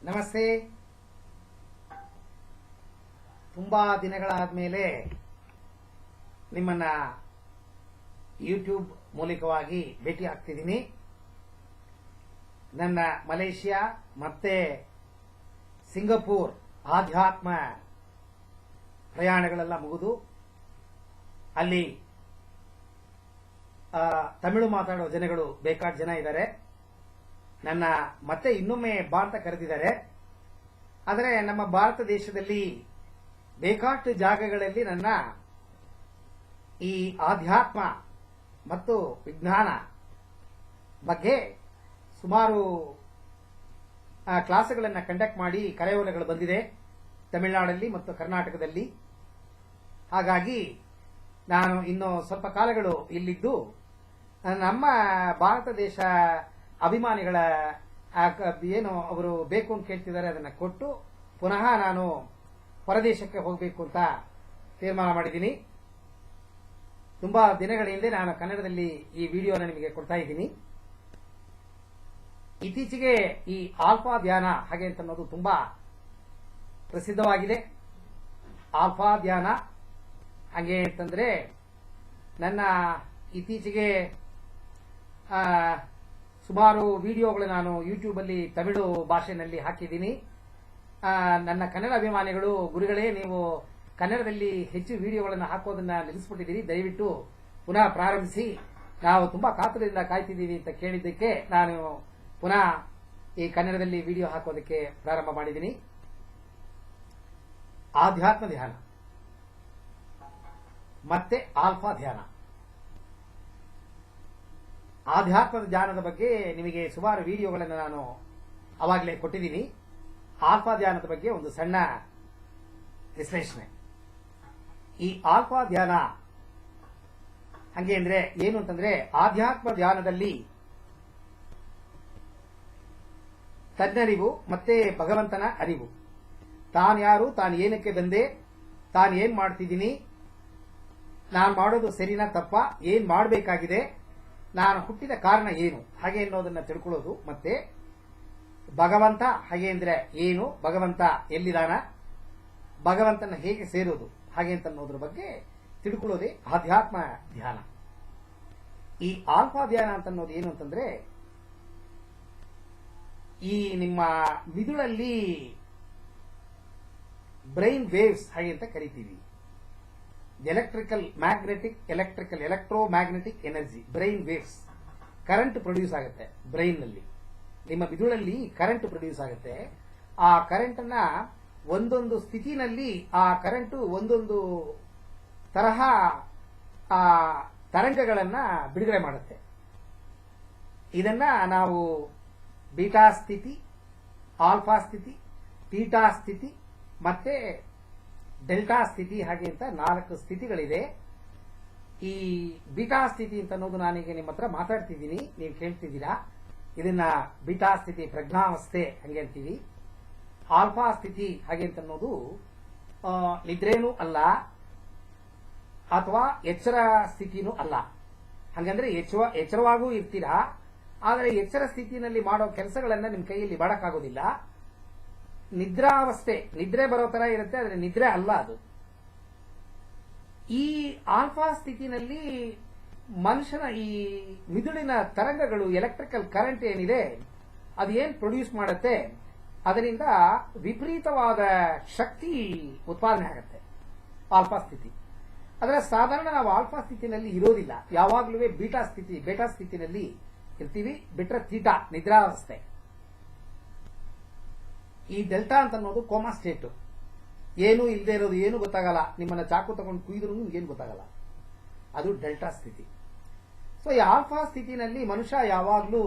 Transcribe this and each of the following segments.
ನಮಸ್ತೆ. ತುಂಬಾ ದಿನಗಳಾದ ಮೇಲೆ ನಿಮ್ಮನ್ನ ಯೂಟ್ಯೂಬ್ ಮೂಲಕವಾಗಿ ಭೇಟಿ ಆಗ್ತಿದ್ದೀನಿ. ನನ್ನ ಮಲೇಷಿಯಾ ಮತ್ತೆ ಸಿಂಗಪೂರ್ ಆಧ್ಯಾತ್ಮ ಪ್ರಯಾಣಗಳೆಲ್ಲ ಮುಗಿದು ಅಲ್ಲಿ ತಮಿಳು ಮಾತಾಡೋ ಜನಗಳು ಬೇಕಾದ ಜನ ಇದ್ದಾರೆ. ನನ್ನ ಮತ್ತೆ ಇನ್ನೊಮ್ಮೆ ಭಾರತ ಕರೆದಿದ್ದಾರೆ. ಆದರೆ ನಮ್ಮ ಭಾರತ ದೇಶದಲ್ಲಿ ಬೇಕಾಷ್ಟು ಜಾಗಗಳಲ್ಲಿ ನನ್ನ ಈ ಆಧ್ಯಾತ್ಮ ಮತ್ತು ವಿಜ್ಞಾನ ಬಗ್ಗೆ ಸುಮಾರು ಕ್ಲಾಸ್ಗಳನ್ನು ಕಂಡಕ್ಟ್ ಮಾಡಿ ಕರೆಯೋಲೆಗಳು ಬಂದಿದೆ ತಮಿಳುನಾಡಲ್ಲಿ ಮತ್ತು ಕರ್ನಾಟಕದಲ್ಲಿ. ಹಾಗಾಗಿ ನಾನು ಇನ್ನು ಸ್ವಲ್ಪ ಕಾಲಗಳು ಇಲ್ಲಿದ್ದು ನಮ್ಮ ಭಾರತ ದೇಶ ಅಭಿಮಾನಿಗಳ ಏನು ಅವರು ಬೇಕು ಅಂತ ಕೇಳ್ತಿದ್ದಾರೆ ಅದನ್ನು ಕೊಟ್ಟು ಪುನಃ ನಾನು ಹೊರದೇಶಕ್ಕೆ ಹೋಗಬೇಕು ಅಂತ ತೀರ್ಮಾನ ಮಾಡಿದ್ದೀನಿ. ತುಂಬಾ ದಿನಗಳ ಹಿಂದೆ ನಾನು ಕನ್ನಡದಲ್ಲಿ ಈ ವಿಡಿಯೋನ ನಿಮಗೆ ಕೊಡ್ತಾ ಇದ್ದೀನಿ. ಇತ್ತೀಚೆಗೆ ಈ ಆಲ್ಫಾ ಧ್ಯಾನ ಹಾಗೆ ಅಂತ ಅನ್ನೋದು ತುಂಬಾ ಪ್ರಸಿದ್ಧವಾಗಿದೆ. ಆಲ್ಫಾ ಧ್ಯಾನ ಹಾಗೆ ಅಂತಂದ್ರೆ ನನ್ನ ಇತ್ತೀಚೆಗೆ ಸುಮಾರು ವಿಡಿಯೋಗಳು ನಾನು ಯೂಟ್ಯೂಬ್ ಅಲ್ಲಿ ತಮಿಳು ಭಾಷೆಯಲ್ಲಿ ಹಾಕಿದ್ದೀನಿ. ನನ್ನ ಕನ್ನಡ ಅಭಿಮಾನಿಗಳು, ಗುರುಗಳೇ ನೀವು ಕನ್ನಡದಲ್ಲಿ ಹೆಚ್ಚು ವಿಡಿಯೋಗಳನ್ನು ಹಾಕೋದನ್ನ ನಿಲ್ಲಿಸ್ಬಿಟ್ಟಿದ್ದೀರಿ, ದಯವಿಟ್ಟು ಪುನಃ ಪ್ರಾರಂಭಿಸಿ, ನಾವು ತುಂಬಾ ಕಾತುರದಿಂದ ಕಾಯ್ತಿದ್ದೀವಿ ಅಂತ ಕೇಳಿದ್ದಕ್ಕೆ ನಾನು ಪುನಃ ಈ ಕನ್ನಡದಲ್ಲಿ ವಿಡಿಯೋ ಹಾಕೋದಕ್ಕೆ ಪ್ರಾರಂಭ ಮಾಡಿದ್ದೀನಿ. ಆಧ್ಯಾತ್ಮ ಧ್ಯಾನ ಮತ್ತೆ ಆಲ್ಫಾ ಧ್ಯಾನ. ಆಧ್ಯಾತ್ಮದ ಧ್ಯಾನದ ಬಗ್ಗೆ ನಿಮಗೆ ಸುಮಾರು ವಿಡಿಯೋಗಳನ್ನು ನಾನು ಅವಾಗಲೇ ಕೊಟ್ಟಿದ್ದೀನಿ. ಆಲ್ಫಾ ಧ್ಯಾನದ ಬಗ್ಗೆ ಒಂದು ಸಣ್ಣ ವಿಶ್ಲೇಷಣೆ. ಈ ಆಲ್ಫಾ ಧ್ಯಾನ ಹಂಗೆ ಅಂದ್ರೆ ಏನು ಅಂತಂದ್ರೆ, ಆಧ್ಯಾತ್ಮ ಧ್ಯಾನದಲ್ಲಿ ತನ್ನರಿವು ಮತ್ತೆ ಭಗವಂತನ ಅರಿವು, ತಾನು ಯಾರು, ತಾನು ಏನಕ್ಕೆ ಬಂದೆ, ತಾನು ಏನ್ ಮಾಡ್ತಿದ್ದೀನಿ, ನಾನು ಮಾಡೋದು ಸರಿನಾ ತಪ್ಪ, ಏನ್ ಮಾಡಬೇಕಾಗಿದೆ, ನಾನು ಹುಟ್ಟಿದ ಕಾರಣ ಏನು ಹಾಗೆ ಅನ್ನೋದನ್ನ ತಿಳ್ಕೊಳ್ಳೋದು, ಮತ್ತೆ ಭಗವಂತ ಹಾಗೆ ಅಂದ್ರೆ ಏನು, ಭಗವಂತ ಎಲ್ಲಿದಾನ, ಭಗವಂತನ ಹೇಗೆ ಸೇರೋದು ಹಾಗೆ ಅಂತ ಅನ್ನೋದ್ರ ಬಗ್ಗೆ ತಿಳ್ಕೊಳ್ಳೋದೇ ಆಧ್ಯಾತ್ಮ ಧ್ಯಾನ. ಈ ಆಲ್ಫಾ ಧ್ಯಾನ ಅಂತ ಅನ್ನೋದು ಏನು ಅಂತಂದ್ರೆ, ಈ ನಿಮ್ಮ ಮಿದುಳಲ್ಲಿ ಬ್ರೈನ್ ವೇವ್ಸ್ ಹಾಗೆ ಅಂತ ಕರಿತೀವಿ. Electro magnetic energy, brain waves, current produce ಆಗುತ್ತೆ ಬ್ರೈನ್ ನಲ್ಲಿ, ನಿಮ್ಮ ಮಿದುಳಲ್ಲಿ ಕರೆಂಟ್ ಪ್ರೊಡ್ಯೂಸ್ ಆಗುತ್ತೆ. ಆ ಕರೆಂಟ್ ಅನ್ನ ಒಂದೊಂದು ಸ್ಥಿತಿನಲ್ಲಿ ಆ ಕರೆಂಟ್ ಒಂದೊಂದು ತರಹ ಆ ತರಂಗಗಳನ್ನ ಬಿಡುಗಡೆ ಮಾಡುತ್ತೆ. ಇದನ್ನ ನಾವು ಬೀಟಾ ಸ್ಥಿತಿ, ಆಲ್ಫಾ ಸ್ಥಿತಿ, ಥೀಟಾ ಸ್ಥಿತಿ ಮತ್ತೆ ಡೆಲ್ಟಾ ಸ್ಥಿತಿ ಹಾಗೆ ಅಂತ 4 ಸ್ಥಿತಿಗಳಿದೆ. ಈ ಬೀಟಾ ಸ್ಥಿತಿ ಅಂತ ಅನ್ನೋದು ನಾನೀಗ ನಿಮ್ಮ ಹತ್ರ ಮಾತಾಡ್ತಿದ್ದೀನಿ, ನೀವು ಕೇಳ್ತಿದ್ದೀರಾ. ಇದನ್ನ ಬೀಟಾ ಸ್ಥಿತಿ ಪ್ರಜ್ಞಾವಸ್ಥೆ ಹಂಗೆ ಅಂತೀವಿ. ಆಲ್ಫಾ ಸ್ಥಿತಿ ಹಾಗೆ ಅಂತ ಅನ್ನೋದು ನಿದ್ರೇನೂ ಅಲ್ಲ ಅಥವಾ ಎಚ್ಚರ ಸ್ಥಿತಿನೂ ಅಲ್ಲ. ಹಾಗಂದ್ರೆ ಎಚ್ಚರವಾಗೂ ಇರ್ತೀರಾ, ಆದರೆ ಎಚ್ಚರ ಸ್ಥಿತಿನಲ್ಲಿ ಮಾಡೋ ಕೆಲಸಗಳನ್ನ ನಿಮ್ಮ ಕೈಯಲ್ಲಿ ಮಾಡಕ್ಕಾಗೋದಿಲ್ಲ. ನಿದ್ರಾವಸ್ಥೆ, ನಿದ್ರೆ ಬರೋ ತರ ಇರುತ್ತೆ, ಆದರೆ ನಿದ್ರೆ ಅಲ್ಲ ಅದು. ಈ ಆಲ್ಫಾ ಸ್ಥಿತಿನಲ್ಲಿ ಮನುಷ್ಯನ ಈ ಮಿದುಳಿನ ತರಂಗಗಳು, ಎಲೆಕ್ಟ್ರಿಕಲ್ ಕರೆಂಟ್ ಏನಿದೆ ಅದು ಏನ್ ಪ್ರೊಡ್ಯೂಸ್ ಮಾಡುತ್ತೆ, ಅದರಿಂದ ವಿಪರೀತವಾದ ಶಕ್ತಿ ಉತ್ಪಾದನೆ ಆಗುತ್ತೆ ಆಲ್ಫಾ ಸ್ಥಿತಿ. ಆದರೆ ಸಾಧಾರಣ ನಾವು ಆಲ್ಫಾ ಸ್ಥಿತಿನಲ್ಲಿ ಇರೋದಿಲ್ಲ, ಯಾವಾಗಲೂ ಬೀಟಾ ಸ್ಥಿತಿನಲ್ಲಿ ಇರ್ತೀವಿ, ಬಿಟ್ರೆ ಥೀಟಾ ನಿದ್ರಾವಸ್ಥೆ. ಈ ಡೆಲ್ಟಾ ಅಂತ ಅನ್ನೋದು ಕೋಮಾ ಸ್ಟೇಟ್, ಏನೂ ಇಲ್ಲದೆ ಇರೋದು, ಏನು ಗೊತ್ತಾಗಲ್ಲ, ನಿಮ್ಮನ್ನ ಚಾಕು ತಗೊಂಡು ಕುಯ್ದ್ರು ನಿಮ್ಗೇನು ಗೊತ್ತಾಗಲ್ಲ, ಅದು ಡೆಲ್ಟಾ ಸ್ಥಿತಿ. ಸೊ ಈ ಆಲ್ಫಾ ಸ್ಥಿತಿನಲ್ಲಿ ಮನುಷ್ಯ ಯಾವಾಗಲೂ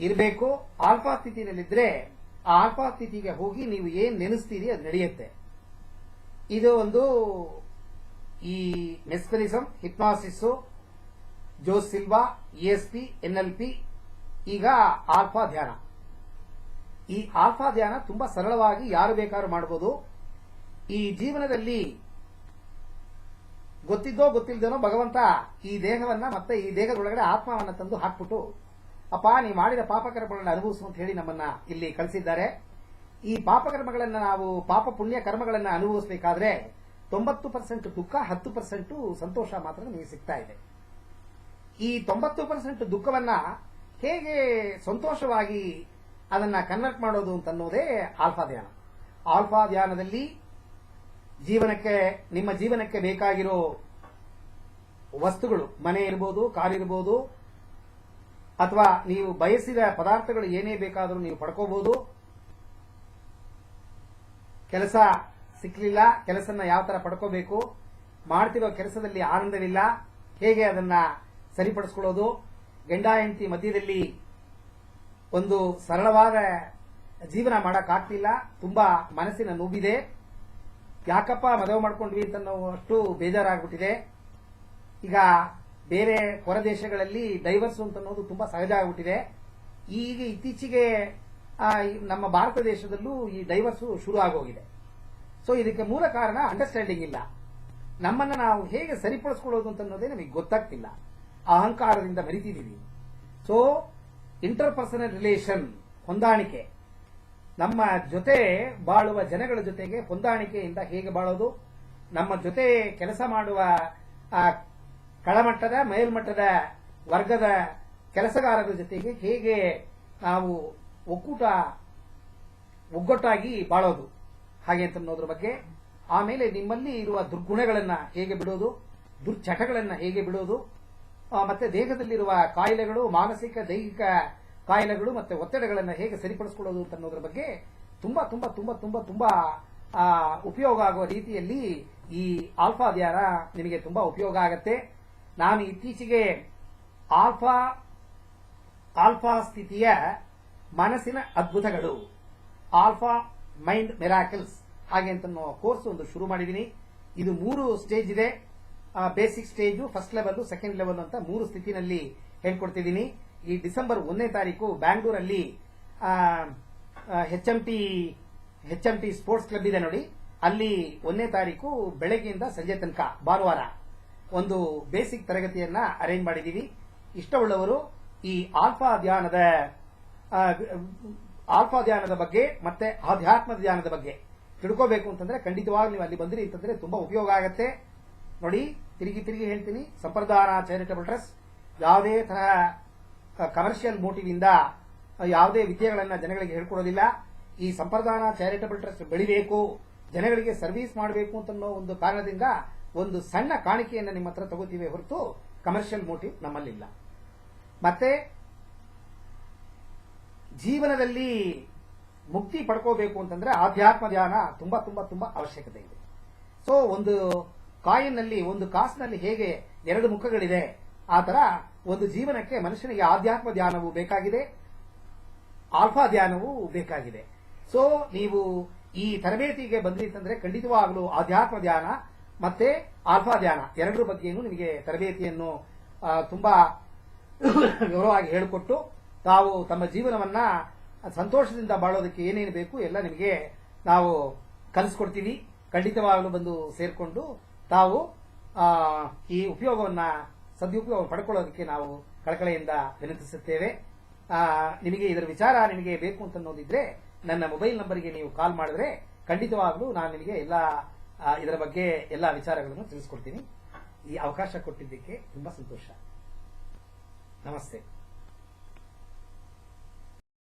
ಇರಬೇಕು. ಆಲ್ಫಾ ಸ್ಥಿತಿನಲ್ಲಿದ್ರೆ ಆ ಆಲ್ಫಾ ಸ್ಥಿತಿಗೆ ಹೋಗಿ ನೀವು ಏನ್ ನೆನೆಸ್ತೀರಿ ಅದು ನಡೆಯುತ್ತೆ. ಇದು ಒಂದು ಈ ಮೆಸ್ಮರಿಸಂ, ಹಿಪ್ನಾಸಿಸ್, ಜೋಸ್ ಸಿಲ್ವಾ, ESP, NLP, ಈಗ ಆಲ್ಫಾ ಧ್ಯಾನ. ಈ ಆಲ್ಫಾ ಧ್ಯಾನ ತುಂಬಾ ಸರಳವಾಗಿ ಯಾರು ಬೇಕಾದ್ರೂ ಮಾಡಬಹುದು. ಈ ಜೀವನದಲ್ಲಿ ಗೊತ್ತಿದ್ದೋ ಗೊತ್ತಿಲ್ಲದೇನೋ ಭಗವಂತ ಈ ದೇಹವನ್ನ ಮತ್ತೆ ಈ ದೇಹದೊಳಗಡೆ ಆತ್ಮವನ್ನ ತಂದು ಹಾಕ್ಬಿಟ್ಟು ಅಪ್ಪ ನೀವು ಮಾಡಿದ ಪಾಪಕರ್ಮಗಳನ್ನು ಅನುಭವಿಸು ಅಂತ ಹೇಳಿ ನಮ್ಮನ್ನ ಇಲ್ಲಿ ಕಳಿಸಿದ್ದಾರೆ. ಈ ಪಾಪಕರ್ಮಗಳನ್ನ ನಾವು ಪಾಪ ಪುಣ್ಯ ಕರ್ಮಗಳನ್ನ ಅನುಭವಿಸಬೇಕಾದ್ರೆ 90% ದುಃಖ, 10% ಸಂತೋಷ ಮಾತ್ರ ನಿಮಗೆ ಸಿಗ್ತಾ ಇದೆ. ಈ 90% ದುಃಖವನ್ನ ಹೇಗೆ ಸಂತೋಷವಾಗಿ ಅದನ್ನ ಕನ್ವರ್ಟ್ ಮಾಡೋದು ಅಂತನ್ನೋದೇ ಆಲ್ಫಾ ಧ್ಯಾನ. ಆಲ್ಫಾ ಧ್ಯಾನದಲ್ಲಿ ನಿಮ್ಮ ಜೀವನಕ್ಕೆ ಬೇಕಾಗಿರೋ ವಸ್ತುಗಳು, ಮನೆ ಇರ್ಬೋದು, ಕಾರ್ ಇರ್ಬೋದು, ಅಥವಾ ನೀವು ಬಯಸಿದ ಪದಾರ್ಥಗಳು ಏನೇ ಬೇಕಾದರೂ ನೀವು ಪಡ್ಕೋಬಹುದು. ಕೆಲಸ ಸಿಕ್ಲಿಲ್ಲ, ಕೆಲಸನ ಯಾವ ತರ ಪಡ್ಕೋಬೇಕು, ಮಾಡ್ತಿರೋ ಕೆಲಸದಲ್ಲಿ ಆನಂದವಿಲ್ಲ, ಹೇಗೆ ಅದನ್ನ ಸರಿಪಡಿಸ್ಕೊಳ್ಳೋದು, ಗಂಡ ಹೆಂಡತಿ ಮಧ್ಯದಲ್ಲಿ ಒಂದು ಸರಳವಾದ ಜೀವನ ಮಾಡಕ್ಕಾಗ್ತಿಲ್ಲ, ತುಂಬಾ ಮನಸ್ಸಿನ ನೋವಿದೆ, ಯಾಕಪ್ಪ ಮದುವೆ ಮಾಡ್ಕೊಂಡ್ವಿ ಅಂತ ನಾವು ಅಷ್ಟು ಬೇಜಾರಾಗ್ಬಿಟ್ಟಿದೆ. ಈಗ ಬೇರೆ ಹೊರ ದೇಶಗಳಲ್ಲಿ ಡೈವರ್ಸ್ ಅಂತ ಅನ್ನೋದು ತುಂಬಾ ಸಹಜ ಆಗ್ಬಿಟ್ಟಿದೆ. ಈಗ ಇತ್ತೀಚೆಗೆ ನಮ್ಮ ಭಾರತ ದೇಶದಲ್ಲೂ ಈ ಡೈವರ್ಸ್ ಶುರು ಆಗೋಗಿದೆ. ಸೊ ಇದಕ್ಕೆ ಮೂಲ ಕಾರಣ ಅಂಡರ್ಸ್ಟ್ಯಾಂಡಿಂಗ್ ಇಲ್ಲ. ನಮ್ಮನ್ನ ನಾವು ಹೇಗೆ ಸರಿಪಡಿಸ್ಕೊಳ್ಳೋದು ಅಂತ ಅನ್ನೋದೇ ನಮಗೆ ಗೊತ್ತಾಗ್ತಿಲ್ಲ. ಅಹಂಕಾರದಿಂದ ಮರಿತಿದ್ದೀವಿ. ಸೊ ಇಂಟರ್ಪರ್ಸನಲ್ ರಿಲೇಷನ್, ಹೊಂದಾಣಿಕೆ, ನಮ್ಮ ಜೊತೆ ಬಾಳುವ ಜನಗಳ ಜೊತೆಗೆ ಹೊಂದಾಣಿಕೆಯಿಂದ ಹೇಗೆ ಬಾಳೋದು, ನಮ್ಮ ಜೊತೆ ಕೆಲಸ ಮಾಡುವ ಕೆಳಮಟ್ಟದ ಮೇಲ್ಮಟ್ಟದ ವರ್ಗದ ಕೆಲಸಗಾರರ ಜೊತೆಗೆ ಹೇಗೆ ನಾವು ಒಗ್ಗಟ್ಟಾಗಿ ಬಾಳೋದು ಹಾಗೆ ಅಂತ ಅನ್ನೋದ್ರ ಬಗ್ಗೆ, ಆಮೇಲೆ ನಿಮ್ಮಲ್ಲಿ ಇರುವ ದುರ್ಗುಣಗಳನ್ನ ಹೇಗೆ ಬಿಡೋದು, ದುರ್ಚಟಗಳನ್ನ ಹೇಗೆ ಬಿಡೋದು, ಮತ್ತೆ ದೇಹದಲ್ಲಿರುವ ಕಾಯಿಲೆಗಳು, ಮಾನಸಿಕ ದೈಹಿಕ ಕಾಯಿಲೆಗಳು ಮತ್ತೆ ಒತ್ತಡಗಳನ್ನು ಹೇಗೆ ಸರಿಪಡಿಸಿಕೊಳ್ಳೋದು ಅಂತ ಅನ್ನೋದ್ರ ಬಗ್ಗೆ ತುಂಬಾ ತುಂಬಾ ತುಂಬಾ ತುಂಬಾ ತುಂಬಾ ಉಪಯೋಗ ಆಗುವ ರೀತಿಯಲ್ಲಿ ಈ ಆಲ್ಫಾ ಧ್ಯಾನ ನಿಮಗೆ ತುಂಬಾ ಉಪಯೋಗ ಆಗತ್ತೆ. ನಾನು ಇತ್ತೀಚೆಗೆ ಆಲ್ಫಾ ಸ್ಥಿತಿಯ ಮನಸ್ಸಿನ ಅದ್ಭುತಗಳು, ಆಲ್ಫಾ ಮೈಂಡ್ ಮಿರಾಕಲ್ಸ್ ಹಾಗೆ ಅಂತ ಕೋರ್ಸ್ ಒಂದು ಶುರು ಮಾಡಿದ್ದೀನಿ. ಇದು 3 ಸ್ಟೇಜ್ ಇದೆ. Basic stage, first level, second level ಅಂತ 3 ಸ್ಥಿತಿನಲ್ಲಿ ಹೇಳ್ಕೊಡ್ತಿದ್ದೀನಿ. ಈ ಡಿಸೆಂಬರ್ 1ನೇ ತಾರೀಕು ಬ್ಯಾಂಗ್ಳೂರಲ್ಲಿ HMT ಸ್ಪೋರ್ಟ್ಸ್ ಕ್ಲಬ್ ಇದೆ ನೋಡಿ, ಅಲ್ಲಿ 1ನೇ ತಾರೀಕು ಬೆಳಗ್ಗೆಯಿಂದ ಸಂಜೆ ತನಕ ಭಾನುವಾರ ಒಂದು ಬೇಸಿಕ್ ತರಗತಿಯನ್ನ ಅರೇಂಜ್ ಮಾಡಿದ್ದೀವಿ. ಇಷ್ಟವುಳ್ಳವರು ಈ ಆಲ್ಫಾ ಧ್ಯಾನದ ಬಗ್ಗೆ ಮತ್ತೆ ಆಧ್ಯಾತ್ಮ ಧ್ಯಾನದ ಬಗ್ಗೆ ತಿಳ್ಕೋಬೇಕು ಅಂತಂದ್ರೆ ಖಂಡಿತವಾಗಿ ನೀವು ಅಲ್ಲಿ ಬಂದ್ರಿ ಅಂತಂದ್ರೆ ತುಂಬಾ ಉಪಯೋಗ ಆಗತ್ತೆ. ನೋಡಿ, ತಿರುಗಿ ಹೇಳ್ತೀನಿ, ಸಂಪ್ರದಾನ ಚಾರಿಟಬಲ್ ಟ್ರಸ್ಟ್ ಯಾವುದೇ ತರಹ ಕಮರ್ಷಿಯಲ್ ಮೋಟಿವ್ ಇಂದ ಯಾವುದೇ ವಿದ್ಯೆಗಳನ್ನ ಜನಗಳಿಗೆ ಹೇಳ್ಕೊಡೋದಿಲ್ಲ. ಈ ಸಂಪ್ರದಾನ ಚಾರಿಟಬಲ್ ಟ್ರಸ್ಟ್ ಬೆಳಿಬೇಕು, ಜನಗಳಿಗೆ ಸರ್ವಿಸ್ ಮಾಡಬೇಕು ಅಂತ ಒಂದು ಕಾರಣದಿಂದ ಒಂದು ಸಣ್ಣ ಕಾಣಿಕೆಯನ್ನು ನಿಮ್ಮ ಹತ್ರ ತಗೋತೀವಿ ಹೊರತು ಕಮರ್ಷಿಯಲ್ ಮೋಟಿವ್ ನಮ್ಮಲ್ಲಿಲ್ಲ. ಮತ್ತೆ ಜೀವನದಲ್ಲಿ ಮುಕ್ತಿ ಪಡ್ಕೋಬೇಕು ಅಂತಂದ್ರೆ ಆಧ್ಯಾತ್ಮ ಧ್ಯಾನ ತುಂಬಾ ತುಂಬಾ ತುಂಬಾ ಅವಶ್ಯಕತೆ ಇದೆ. ಸೊ ಒಂದು ಕಾಯಿನ್ನಲ್ಲಿ, ಒಂದು ಕಾಸಿನಲ್ಲಿ ಹೇಗೆ 2 ಮುಖಗಳಿದೆ, ಆ ತರ ಒಂದು ಜೀವನಕ್ಕೆ ಮನುಷ್ಯನಿಗೆ ಆಧ್ಯಾತ್ಮ ಧ್ಯಾನವೂ ಬೇಕಾಗಿದೆ, ಆಲ್ಫಾ ಧ್ಯಾನವೂ ಬೇಕಾಗಿದೆ. ಸೊ ನೀವು ಈ ತರಬೇತಿಗೆ ಬಂದ್ರಿ ಅಂತಂದ್ರೆ ಖಂಡಿತವಾಗಲೂ ಆಧ್ಯಾತ್ಮ ಧ್ಯಾನ ಮತ್ತೆ ಆಲ್ಫಾ ಧ್ಯಾನ 2 ಬಗ್ಗೆಯೂ ನಿಮಗೆ ತರಬೇತಿಯನ್ನು ತುಂಬಾ ವಿವರವಾಗಿ ಹೇಳಿಕೊಟ್ಟು ತಾವು ತಮ್ಮ ಜೀವನವನ್ನ ಸಂತೋಷದಿಂದ ಬಾಳೋದಕ್ಕೆ ಏನೇನು ಬೇಕು ಎಲ್ಲ ನಿಮಗೆ ನಾವು ಕಲಿಸ್ಕೊಡ್ತೀವಿ. ಖಂಡಿತವಾಗಲೂ ಬಂದು ಸೇರ್ಕೊಂಡು ತಾವು ಈ ಸದುಪಯೋಗ ಪಡ್ಕೊಳ್ಳೋದಕ್ಕೆ ನಾವು ಕಳಕಳಿಯಿಂದ ವಿನಂತಿಸುತ್ತೇವೆ. ನಿಮಗೆ ಇದರ ವಿಚಾರ ನಿಮಗೆ ಬೇಕು ಅಂತ ಅನ್ನೋದಿದ್ರೆ ನನ್ನ ಮೊಬೈಲ್ ನಂಬರ್ಗೆ ನೀವು ಕಾಲ್ ಮಾಡಿದ್ರೆ ಖಂಡಿತವಾಗ್ಲೂ ನಾನು ನಿಮಗೆ ಇದರ ಬಗ್ಗೆ ಎಲ್ಲ ವಿಚಾರಗಳನ್ನು ತಿಳಿಸ್ಕೊಡ್ತೀನಿ. ಈ ಅವಕಾಶ ಕೊಟ್ಟಿದ್ದಕ್ಕೆ ತುಂಬಾ ಸಂತೋಷ. ನಮಸ್ತೆ.